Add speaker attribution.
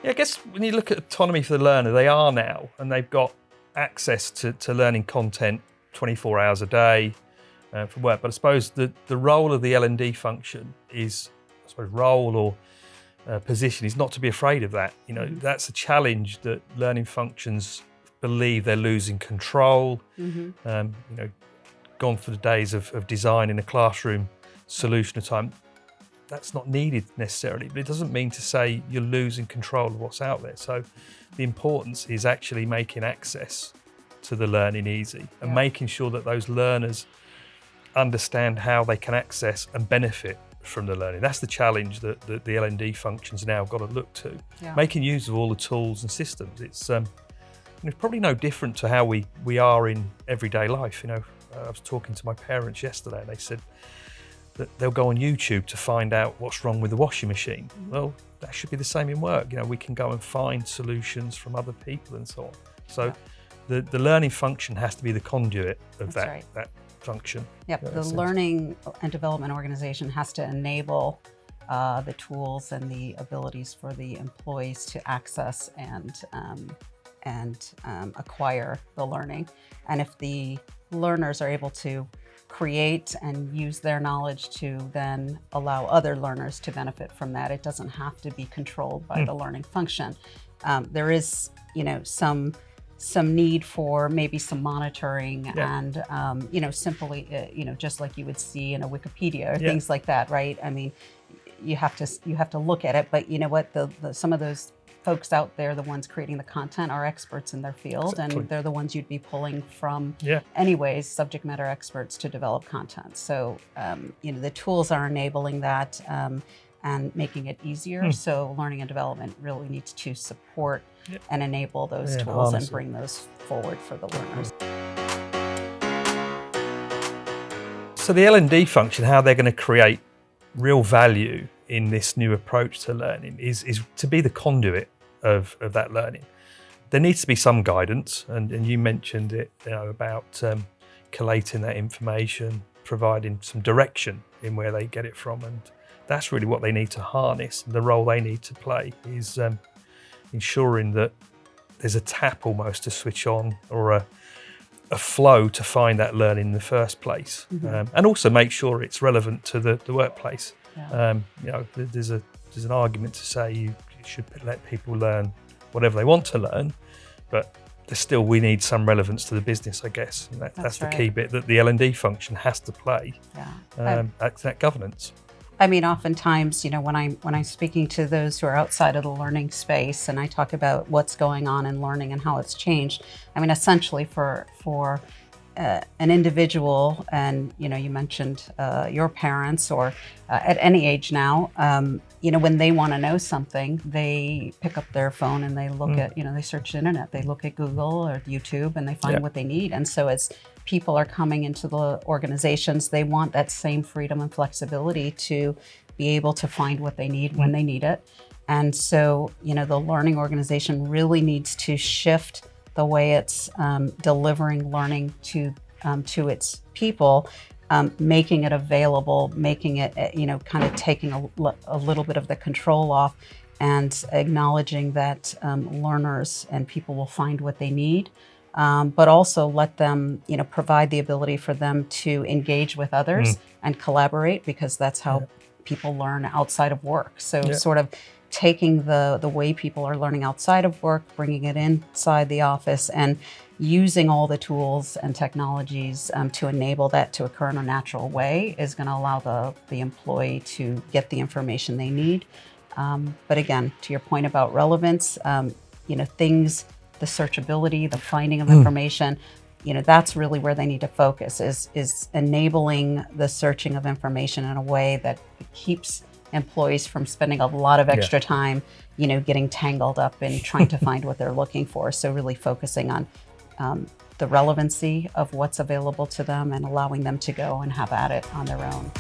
Speaker 1: Yeah, I guess when you look at autonomy for the learner, they are now, and they've got access to learning content 24 hours a day from work. But I suppose the role of the L&D function is, I suppose, role or position is not to be afraid of that. You know, that's a challenge that learning functions believe they're losing control. You know, gone for the days of designing a classroom solution at a time. That's not needed necessarily, but it doesn't mean to say you're losing control of what's out there. So the importance is actually making access to the learning easy and making sure that those learners understand how they can access and benefit from the learning. That's the challenge that the L&D functions now got to look to. Making use of all the tools and systems. It's probably no different to how we are in everyday life. You know, I was talking to my parents yesterday and they said that they'll go on YouTube to find out what's wrong with the washing machine. Well, that should be the same in work. You know, we can go and find solutions from other people and so on. So the learning function has to be the conduit of that function.
Speaker 2: Yep, the learning and development organization has to enable the tools and the abilities for the employees to access and acquire the learning. And if the learners are able to create and use their knowledge to then allow other learners to benefit from that, it doesn't have to be controlled by the learning function. There is, you know, some need for maybe some monitoring and, you know, simply, you know, just like you would see in a Wikipedia or things like that, right? I mean, you have to look at it, but you know what? Some of those folks out there, the ones creating the content, are experts in their field, and they're the ones you'd be pulling from anyways, subject matter experts to develop content. So, you know, the tools are enabling that and making it easier. So learning and development really needs to support and enable those tools and bring those forward for the learners.
Speaker 1: So the L&D function, how they're going to create real value in this new approach to learning is to be the conduit of that learning. There needs to be some guidance, and you mentioned it, you know, about collating that information, providing some direction in where they get it from, and that's really what they need to harness. The role they need to play is ensuring that there's a tap almost to switch on, or a flow to find that learning in the first place, and also make sure it's relevant to the workplace. You know, there's an argument to say you should let people learn whatever they want to learn, but we need some relevance to the business, I guess. And that's the key bit that the L&D function has to play. That governance.
Speaker 2: I mean, oftentimes, you know, when I'm speaking to those who are outside of the learning space, and I talk about what's going on in learning and how it's changed. I mean, essentially for an individual, and you know, you mentioned your parents, or at any age now, you know, when they want to know something, they pick up their phone and they look at, you know, they search the internet, they look at Google or YouTube, and they find what they need. And so as people are coming into the organizations, they want that same freedom and flexibility to be able to find what they need when they need it. And so, you know, the learning organization really needs to shift the way it's delivering learning to its people, making it available, making it, you know, kind of taking a little bit of the control off, and acknowledging that learners and people will find what they need, but also let them, you know, provide the ability for them to engage with others and collaborate, because that's how people learn outside of work. So sort of taking the way people are learning outside of work, bringing it inside the office, and using all the tools and technologies to enable that to occur in a natural way is going to allow the employee to get the information they need. But again, to your point about relevance, you know, things, the searchability, the finding of information, you know, that's really where they need to focus, is enabling the searching of information in a way that keeps employees from spending a lot of extra time, you know, getting tangled up in trying to find what they're looking for. So really focusing on the relevancy of what's available to them and allowing them to go and have at it on their own.